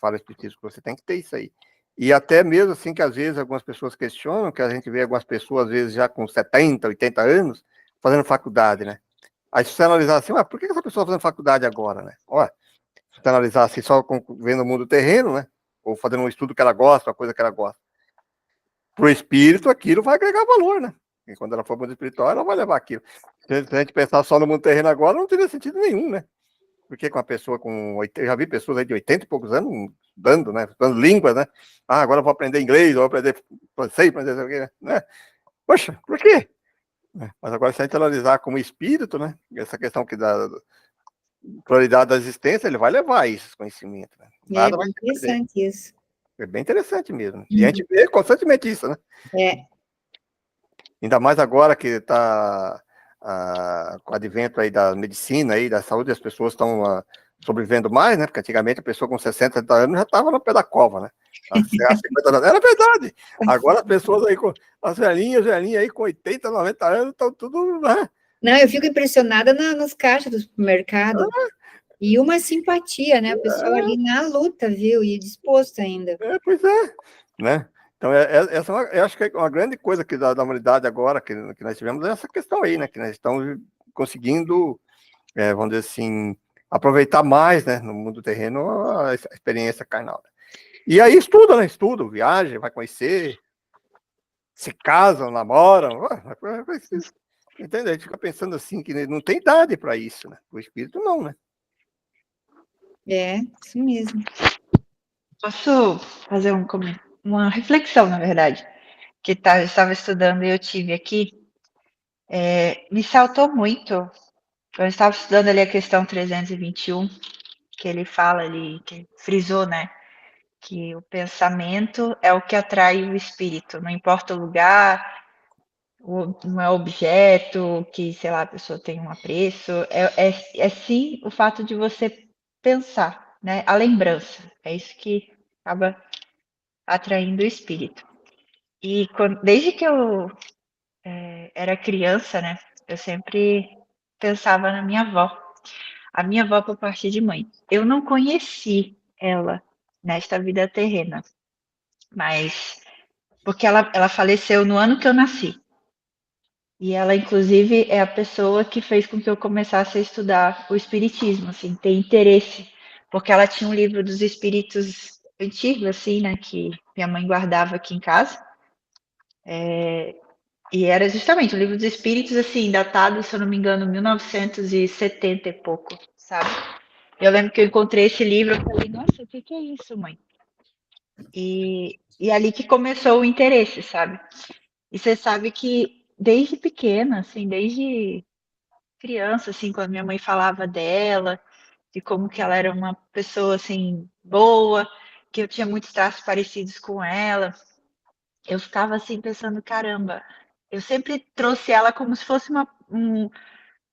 B: Fala espiritismo, você tem que ter isso aí. E até mesmo assim que às vezes algumas pessoas questionam, que a gente vê algumas pessoas às vezes já com 70, 80 anos fazendo faculdade, né? Aí se você analisar assim, por que essa pessoa está fazendo faculdade agora, né? Olha, se você analisar assim só vendo o mundo terreno, né? Ou fazendo um estudo que ela gosta, uma coisa que ela gosta. Para o espírito, aquilo vai agregar valor, né? E quando ela for mundo espiritual, ela vai levar aquilo. Se a gente pensar só no mundo terreno agora, não teria sentido nenhum, né? Porque com uma pessoa com 80, eu já vi pessoas aí de 80 e poucos anos dando, né? Dando línguas, né? Agora eu vou aprender inglês, vou aprender francês, aprender o quê, né? Poxa, por quê? Mas agora, se a gente analisar como espírito, né? Essa questão que da pluralidade da existência, ele vai levar esse conhecimento, né? Nada vai
C: bem
B: se perder.
C: interessante isso.
B: É bem interessante mesmo. E a gente vê constantemente isso, né? Ainda mais agora que está com o advento aí da medicina, aí, da saúde, as pessoas estão sobrevivendo mais, né? Porque antigamente a pessoa com 60, 70 anos já estava no pé da cova, né? Há 50 anos. Era verdade. Agora as pessoas aí, as velhinhas aí com 80, 90 anos, estão tudo, né?
C: Não, eu fico impressionada nos caixas do supermercado. E uma simpatia, né? A pessoa ali na luta, viu? E disposto ainda.
B: Pois é, né? Então, essa eu acho que é uma grande coisa que da humanidade agora, que nós tivemos, é essa questão aí, né? Que nós estamos conseguindo, vamos dizer assim, aproveitar mais, né? No mundo terreno, a experiência carnal. E aí estuda, né? Estuda, viaja, vai conhecer, se casam, namoram, entende? A gente fica pensando assim, que não tem idade para isso, né? O espírito não, né?
C: Isso mesmo.
D: Posso fazer uma reflexão, na verdade, que eu estava estudando e eu tive aqui. Me saltou muito. Eu estava estudando ali a questão 321, que ele fala ali, que frisou, né? Que o pensamento é o que atrai o espírito, não importa o lugar, não é objeto, que, sei lá, a pessoa tem um apreço, é sim o fato de você pensar, né? A lembrança, é isso que acaba atraindo o espírito. E desde que eu era criança, né, eu sempre pensava na minha avó. A minha avó por parte de mãe. Eu não conheci ela nesta vida terrena, mas porque ela faleceu no ano que eu nasci. E ela, inclusive, é a pessoa que fez com que eu começasse a estudar o espiritismo, assim, ter interesse, porque ela tinha um livro dos espíritos antigos, assim, né, que minha mãe guardava aqui em casa. E era justamente o livro dos espíritos, assim, datado, se eu não me engano, 1970 e pouco, sabe? Eu lembro que eu encontrei esse livro, eu falei, nossa, o que é isso, mãe? E ali que começou o interesse, sabe? E você sabe que desde pequena, assim, desde criança, assim, quando minha mãe falava dela, de como que ela era uma pessoa, assim, boa, que eu tinha muitos traços parecidos com ela, eu ficava, assim, pensando, caramba, eu sempre trouxe ela como se fosse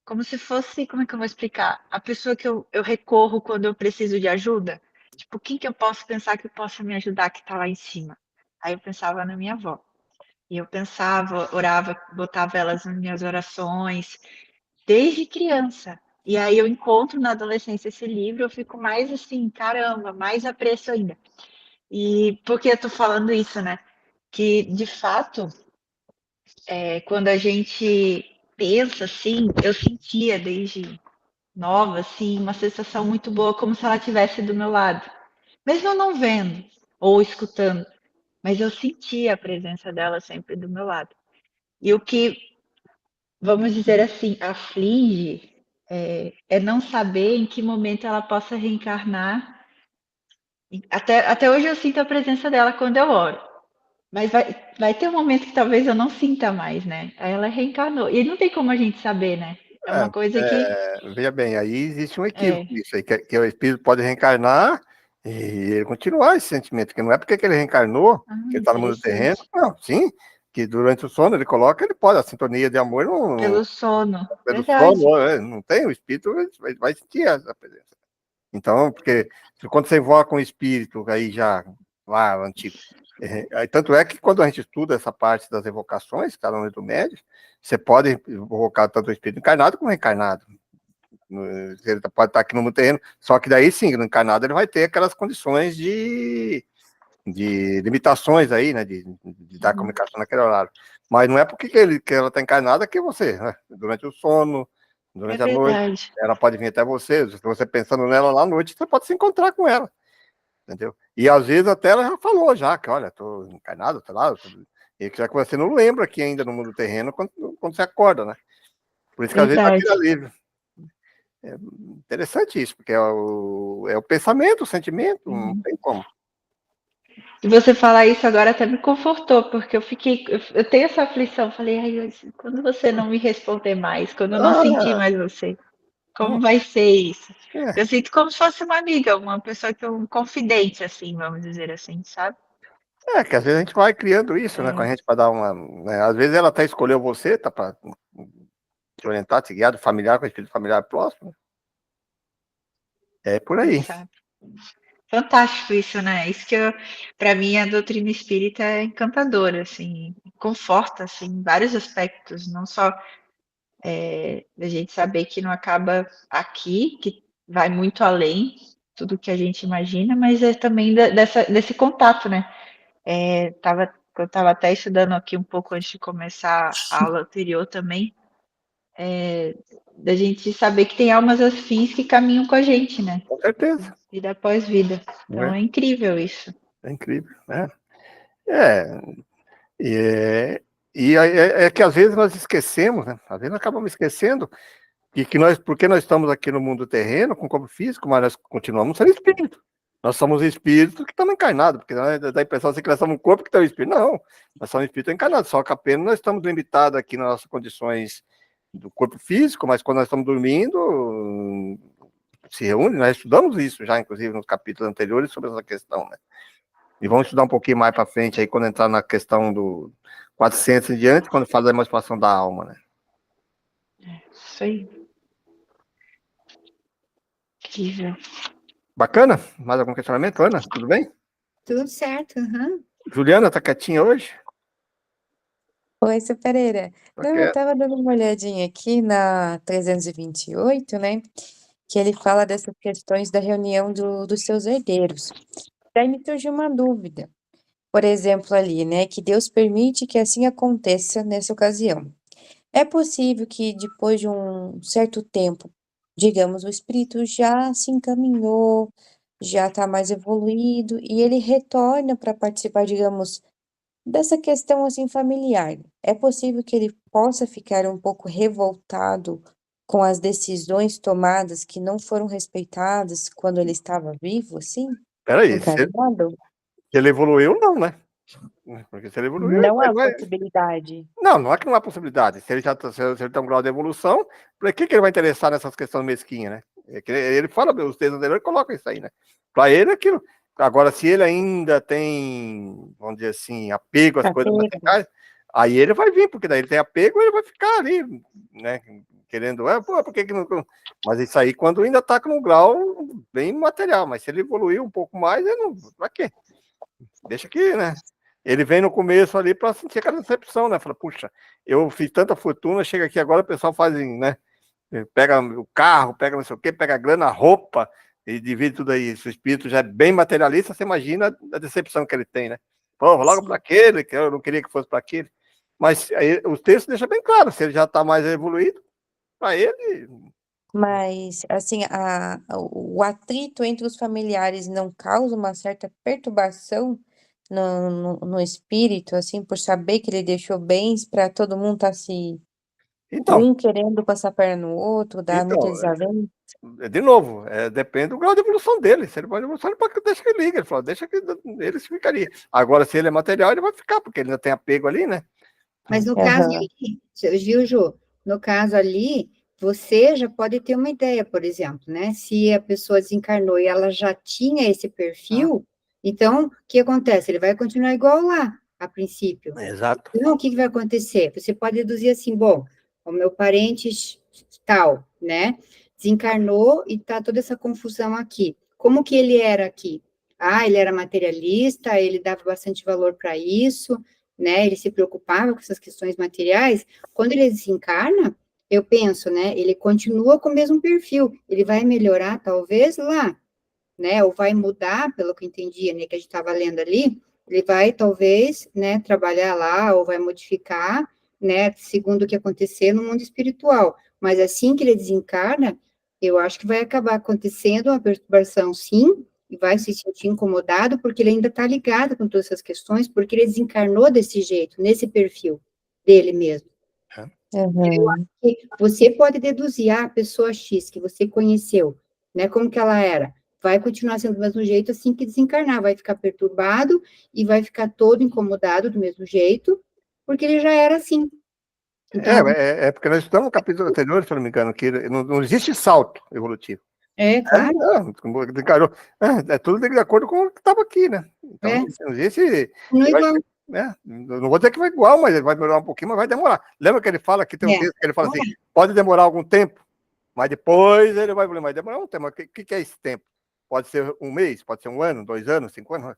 D: como se fosse, como é que eu vou explicar? A pessoa que eu recorro quando eu preciso de ajuda. Tipo, quem que eu posso pensar que possa me ajudar que tá lá em cima? Aí eu pensava na minha avó. E eu pensava, orava, botava elas nas minhas orações, desde criança. E aí eu encontro na adolescência esse livro, eu fico mais assim, caramba, mais apreço ainda. E por que eu tô falando isso, né? Que, de fato, quando a gente pensa assim, eu sentia desde nova, assim, uma sensação muito boa, como se ela estivesse do meu lado. Mesmo eu não vendo ou escutando, mas eu sentia a presença dela sempre do meu lado. E o que, vamos dizer assim, aflige é não saber em que momento ela possa reencarnar. Até hoje eu sinto a presença dela quando eu oro. Mas vai ter um momento que talvez eu não sinta mais, né? Aí ela reencarnou. E não tem como a gente saber, né? É uma coisa que.
B: Veja bem, aí existe um equívoco nisso aí, que o espírito pode reencarnar e ele continuar esse sentimento, que não é porque que ele reencarnou, que ele está no mundo terreno, não, sim, que durante o sono ele coloca, ele pode, a sintonia de amor
D: Pelo sono.
B: pelo
D: Verdade.
B: sono, não tem, o espírito vai sentir essa presença. Então, porque quando você invoca um espírito aí já lá antigo, tanto é que quando a gente estuda essa parte das evocações, cada um do médio, você pode invocar tanto o espírito encarnado como reencarnado. Ele pode estar aqui no mundo terreno, só que daí sim, no encarnado ele vai ter aquelas condições de limitações aí, né, de dar comunicação naquele horário. Mas não é porque que ela está encarnada que você, né, durante o sono, durante a noite,
D: verdade.
B: ela pode vir até você, se você pensando nela lá à noite, você pode se encontrar com ela, entendeu? E às vezes até ela já falou já, que olha, estou encarnado, sei lá, e já que você não lembra aqui ainda no mundo terreno quando você acorda, né? Por isso que às vezes dá aquele
D: Verdade.
B: alívio. É interessante isso, porque é o pensamento, o sentimento, não tem como.
D: E você falar isso agora até me confortou, porque eu tenho essa aflição, falei, ai, quando você não me responder mais, quando eu não sentir
B: Ah,
D: mais você, como vai ser isso?
B: é,
D: Eu sinto como se fosse uma amiga, uma pessoa um confidente, assim, vamos dizer assim, sabe?
B: que às vezes a gente vai criando isso, né, com a gente para dar uma, né, às vezes ela até escolheu você, tá para te orientar, te guiar, do familiar com espírito familiar próximo, é por
D: Quem
B: aí.
D: sabe? Fantástico isso, né? Isso que para mim a doutrina espírita é encantadora, assim, conforta, assim, em vários aspectos, não só da gente saber que não acaba aqui, que vai muito além tudo que a gente imagina, mas é também desse contato, né? Eu estava até estudando aqui um pouco antes de começar a aula anterior também, da gente saber que tem almas afins que caminham com a gente, né?
B: Com certeza.
D: Vida após vida. Então
B: É,
D: é incrível isso.
B: é incrível, né? É, e é que às vezes nós esquecemos, né? Às vezes nós acabamos esquecendo que porque nós estamos aqui no mundo terreno, com corpo físico, mas nós continuamos sendo espírito. Nós somos espíritos que estamos encarnados, porque dá a impressão assim que nós somos um corpo que tem um espírito. Não, nós somos espíritos encarnados, só que apenas nós estamos limitados aqui nas nossas condições do corpo físico, mas quando nós estamos dormindo, se reúne, nós estudamos isso já, inclusive, nos capítulos anteriores sobre essa questão, né? E vamos estudar um pouquinho mais para frente aí, quando entrar na questão do 400 em diante, quando fala da emancipação da alma, né?
D: Isso aí. Incrível.
B: Bacana? Mais algum questionamento, Ana? Tudo bem?
C: Tudo certo, aham.
B: Juliana, tá quietinha hoje?
E: Oi, seu Pereira.
B: Tá
E: Não, eu
B: quieto.
E: estava dando uma olhadinha aqui na 328, né? Que ele fala dessas questões da reunião dos seus herdeiros. Daí me surgiu uma dúvida. Por exemplo, ali, né? Que Deus permite que assim aconteça nessa ocasião. É possível que depois de um certo tempo, digamos, o espírito já se encaminhou, já está mais evoluído, e ele retorna para participar, digamos, dessa questão assim familiar, é possível que ele possa ficar um pouco revoltado com as decisões tomadas que não foram respeitadas quando ele estava vivo, assim,
B: Peraí, se
E: encarnado?
B: ele evoluiu, não, né? Porque se ele evoluiu, ele
E: Não há
B: vai.
E: possibilidade.
B: Não é que não há possibilidade. Se ele já se ele tem um grau de evolução, para que ele vai interessar nessas questões mesquinhas, né? É que ele fala, os textos anteriores colocam isso aí, né? Para ele, aquilo. Agora, se ele ainda tem, vamos dizer assim, apego às coisas
E: Apego.
B: materiais, aí ele vai vir, porque daí ele tem apego, ele vai ficar ali, né? Querendo, pô, por que não. Mas isso aí quando ainda está com um grau bem material, mas se ele evoluir um pouco mais, ele não. Para quê? Deixa aqui, né? Ele vem no começo ali para sentir aquela decepção, né? Fala, puxa, eu fiz tanta fortuna, chega aqui agora, o pessoal faz, né? Pega o carro, pega não sei o quê, pega a grana, a roupa, e divide tudo aí. Se o espírito já é bem materialista, você imagina a decepção que ele tem, né? Pô, logo para aquele, que eu não queria que fosse para aquele. Mas aí, o texto deixa bem claro, se ele já está mais evoluído, para ele.
E: Mas, assim, o atrito entre os familiares não causa uma certa perturbação no espírito, assim, por saber que ele deixou bens para todo mundo estar se
B: Então,
E: um querendo passar a perna no outro, dar muita
B: então
E: desavença.
B: de novo, depende do grau de evolução dele. Se ele pode evolução, ele pode deixar que ele liga. Ele fala, deixa que ele se ficaria. Agora, se ele é material, ele vai ficar, porque ele ainda tem apego ali, né?
C: Mas no caso
E: Aham.
C: ali, viu, Ju? No caso ali, você já pode ter uma ideia, por exemplo, né? Se a pessoa desencarnou e ela já tinha esse perfil, então, o que acontece? Ele vai continuar igual lá, a princípio.
B: Exato.
C: Então, o que vai acontecer? Você pode deduzir assim, bom, o meu parente tal, né? Desencarnou e tá toda essa confusão aqui. Como que ele era aqui? Ah, ele era materialista, ele dava bastante valor para isso, né? Ele se preocupava com essas questões materiais. Quando ele desencarna, eu penso, né, ele continua com o mesmo perfil, ele vai melhorar, talvez, lá, né, ou vai mudar, pelo que eu entendi, né, que a gente estava lendo ali, ele vai, talvez, né, trabalhar lá, ou vai modificar, né, segundo o que acontecer no mundo espiritual, mas assim que ele desencarna, eu acho que vai acabar acontecendo uma perturbação, sim, e vai se sentir incomodado, porque ele ainda está ligado com todas essas questões, porque ele desencarnou desse jeito, nesse perfil dele mesmo.
E: Uhum.
C: Que você pode deduzir, a pessoa X que você conheceu, né, como que ela era, vai continuar sendo do mesmo jeito assim que desencarnar, vai ficar perturbado e vai ficar todo incomodado do mesmo jeito, porque ele já era assim. Então,
B: É porque nós estamos no capítulo anterior, se eu não me engano, que não existe salto evolutivo.
C: claro,
B: Desencarnou. É tudo de acordo com o que estava aqui, né? Então,
C: É.
B: não existe.
C: não igual.
B: Não vou dizer que vai igual, mas ele vai melhorar um pouquinho, mas vai demorar. Lembra que ele fala que tem um texto que ele fala assim: pode demorar algum tempo, mas depois ele vai demorar um tempo. O que é esse tempo? Pode ser um mês, pode ser um ano, 2 anos, 5 anos.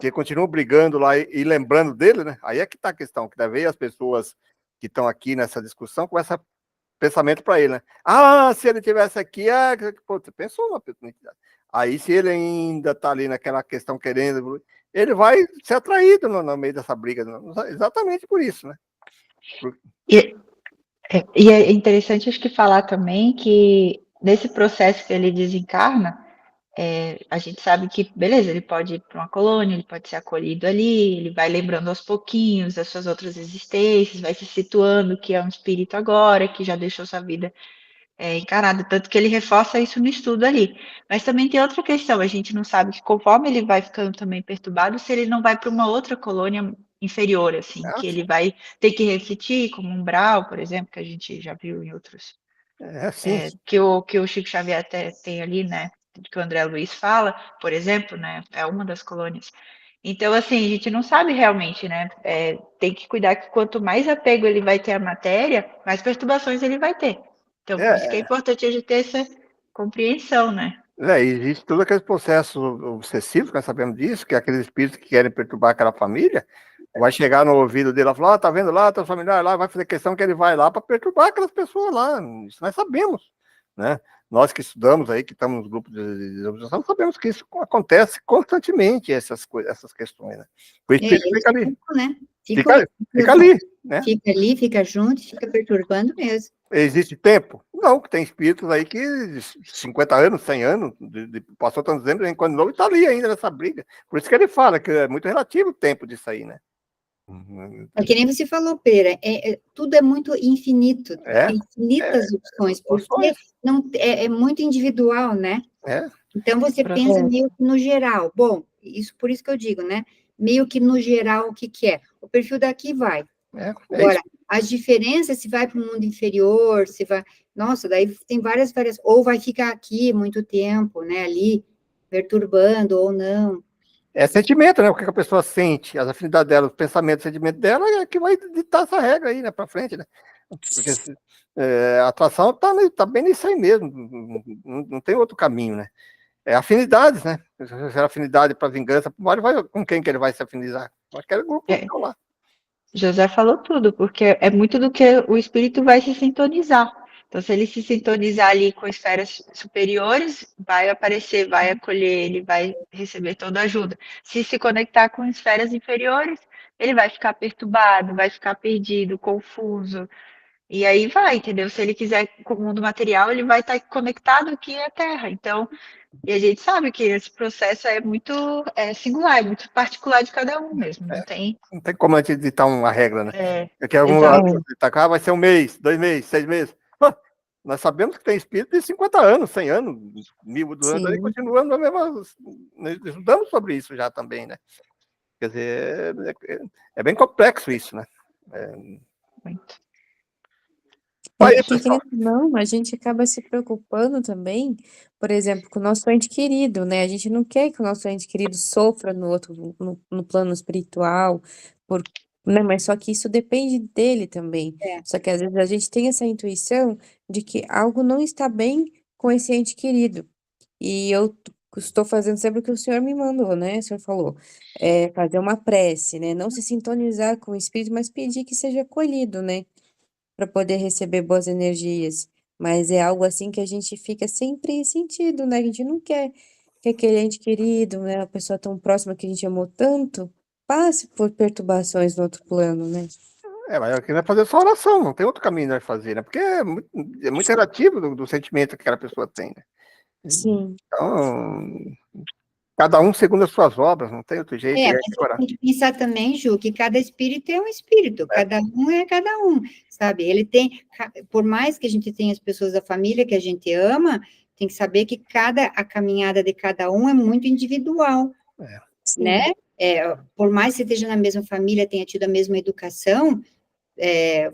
B: Que continuam brigando lá e lembrando dele, né? Aí é que está a questão, que daí as pessoas que estão aqui nessa discussão começam a pensamento para ele, né? Ah, se ele tivesse aqui, pô, você pensou uma pessoa. Aí, se ele ainda está ali naquela questão querendo, ele vai ser atraído no meio dessa briga, exatamente por isso, né?
D: E é interessante, acho que falar também que nesse processo que ele desencarna, a gente sabe que, beleza, ele pode ir para uma colônia, ele pode ser acolhido ali, ele vai lembrando aos pouquinhos das suas outras existências, vai se situando que é um espírito agora, que já deixou sua vida encarnada, tanto que ele reforça isso no estudo ali. Mas também tem outra questão, a gente não sabe que conforme ele vai ficando também perturbado, se ele não vai para uma outra colônia inferior, assim, que ele vai ter que refletir, como um umbral, por exemplo, que a gente já viu em outros que o Chico Xavier até tem ali, né, que o André Luiz fala, por exemplo, né, é uma das colônias. Então, assim, a gente não sabe realmente, né, tem que cuidar que quanto mais apego ele vai ter à matéria, mais perturbações ele vai ter. Então, por isso que é importante a gente ter essa compreensão, né.
B: Existe todo aquele processo obsessivo, que nós sabemos disso, que é aqueles espíritos que querem perturbar aquela família, vai chegar no ouvido dele e falar, tá vendo lá, tá familiar lá, vai fazer questão que ele vai lá para perturbar aquelas pessoas lá, isso nós sabemos, né? Nós que estudamos aí, que estamos nos grupos de observação, sabemos que isso acontece constantemente, essas questões, né? O espírito fica ali.
C: Né?
B: Fica ali, né?
C: Fica ali, fica junto, fica perturbando mesmo.
B: Existe tempo? Não, que tem espíritos aí que 50 anos, 100 anos, passou tantos anos, quando novo, está ali ainda nessa briga. Por isso que ele fala que é muito relativo o tempo disso aí, né?
C: É que nem você falou, Pera, tudo é muito infinito, tem infinitas opções, porque não, é muito individual, né? Então, você pensa meio que no geral. Bom, por isso que eu digo, né? Meio que no geral, o que é? O perfil daqui vai. Agora, as diferenças, se vai para o mundo inferior, se vai... Nossa, daí tem várias... Ou vai ficar aqui muito tempo, né? Ali, perturbando ou não.
B: É sentimento, né? O que a pessoa sente, as afinidades dela, o pensamento, o sentimento dela é que vai ditar essa regra aí, né? Para frente, né? Porque a atração tá bem nisso aí mesmo. Não tem outro caminho, né? É afinidades, né? Se é afinidade para vingança, com quem que ele vai se afinizar? Aquele grupo que tá lá.
D: José falou tudo, porque é muito do que o espírito vai se sintonizar. Então, se ele se sintonizar ali com esferas superiores, vai aparecer, vai acolher, ele vai receber toda a ajuda. Se conectar com esferas inferiores, ele vai ficar perturbado, vai ficar perdido, confuso. E aí vai, entendeu? Se ele quiser com o mundo material, ele vai estar conectado aqui à Terra. Então, e a gente sabe que esse processo é muito singular, é muito particular de cada um mesmo. Não tem
B: como a gente editar uma regra, né? Porque vai ser 1 mês, 2 meses, 6 meses. Nós sabemos que tem espírito de 50 anos, 100 anos, 1000 anos, e continuamos a mesma... Nós estudamos sobre isso já também, né? Quer dizer, é bem complexo isso, né?
D: Muito.
E: Não, a gente acaba se preocupando também, por exemplo, com o nosso ente querido, né? A gente não quer que o nosso ente querido sofra no plano espiritual, né? Mas só que isso depende dele também. Só que às vezes a gente tem essa intuição de que algo não está bem com esse ente querido. E eu estou fazendo sempre o que o senhor me mandou, né? O senhor falou, fazer uma prece, né? Não se sintonizar com o espírito, mas pedir que seja acolhido, né? para poder receber boas energias, mas é algo assim que a gente fica sempre sentido, né? A gente não quer que aquele ente querido, né, a pessoa tão próxima que a gente amou tanto, passe por perturbações no outro plano, né?
B: Mas aqui vai fazer só oração, não tem outro caminho de fazer, né? Porque é muito relativo do sentimento que aquela pessoa tem, né?
E: Sim,
B: Então, cada um segundo as suas obras, não tem outro jeito.
C: Mas tem que pensar também, Ju, que cada espírito é um espírito, cada um é cada um, sabe? Ele tem, por mais que a gente tenha as pessoas da família que a gente ama, tem que saber que a caminhada de cada um é muito individual,
E: sim.
C: né? Por mais que você esteja na mesma família, tenha tido a mesma educação,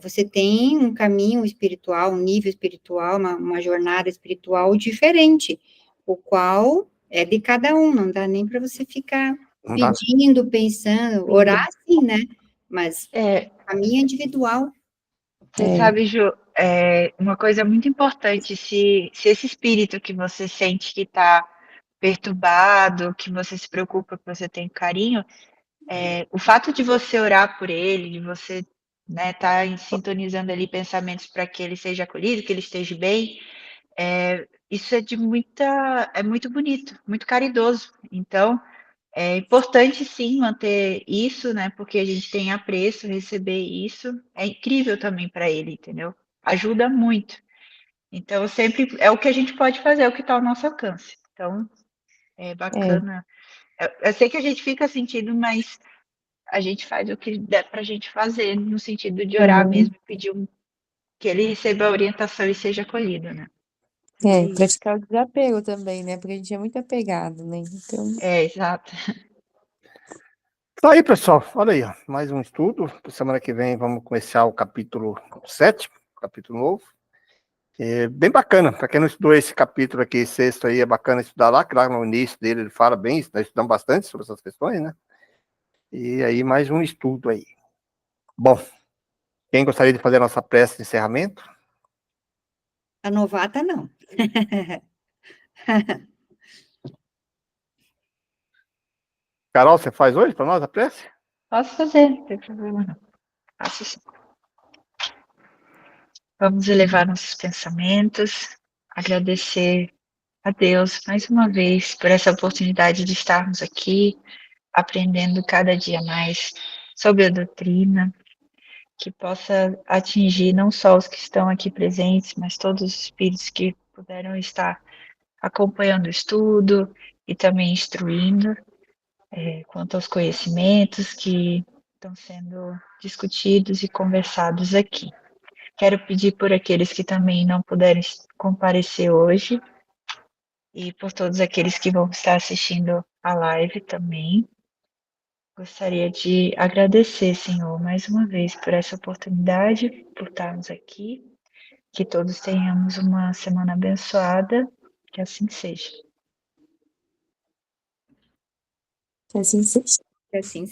C: você tem um caminho espiritual, um nível espiritual, uma jornada espiritual diferente, o qual é de cada um, não dá nem para você ficar
B: Não dá.
C: pedindo, pensando, orar sim, né? Mas
D: É,
C: caminho individual.
D: você
E: É.
D: sabe, Ju, uma coisa muito importante, se esse espírito que você sente que está perturbado, que você se preocupa, que você tem carinho, o fato de você orar por ele, de você tá sintonizando ali pensamentos para que ele seja acolhido, que ele esteja bem, isso é muito bonito, muito caridoso. Então, é importante sim manter isso, né? Porque a gente tem apreço, receber isso é incrível também para ele, entendeu? Ajuda muito. Então, sempre é o que a gente pode fazer, é o que está ao nosso alcance. Então, é bacana. Eu sei que a gente fica sentindo, mas a gente faz o que der para a gente fazer, no sentido de orar mesmo, pedir que ele receba a orientação e seja acolhido, né? isso.
E: Praticar o desapego também, né? Porque a gente é muito apegado, né? Então,
D: Exato.
B: Tá aí, pessoal. Olha aí, ó, mais um estudo. Semana que vem vamos começar o capítulo 7, capítulo novo. Bem bacana. Para quem não estudou esse capítulo aqui, sexto aí, é bacana estudar lá, que lá no início dele ele fala bem, nós estudamos bastante sobre essas questões, né? E aí, mais um estudo aí. Bom, quem gostaria de fazer a nossa prece de encerramento?
C: A novata, não.
B: Carol, você faz hoje para nós a prece?
D: Posso fazer, não tem problema não. Faço sim. Vamos elevar nossos pensamentos, agradecer a Deus mais uma vez por essa oportunidade de estarmos aqui, aprendendo cada dia mais sobre a doutrina, que possa atingir não só os que estão aqui presentes, mas todos os espíritos que puderam estar acompanhando o estudo e também instruindo quanto aos conhecimentos que estão sendo discutidos e conversados aqui. Quero pedir por aqueles que também não puderem comparecer hoje e por todos aqueles que vão estar assistindo a live também. Gostaria de agradecer, Senhor, mais uma vez por essa oportunidade, por estarmos aqui. Que todos tenhamos uma semana abençoada, que assim seja.
E: assim seja.
C: Que assim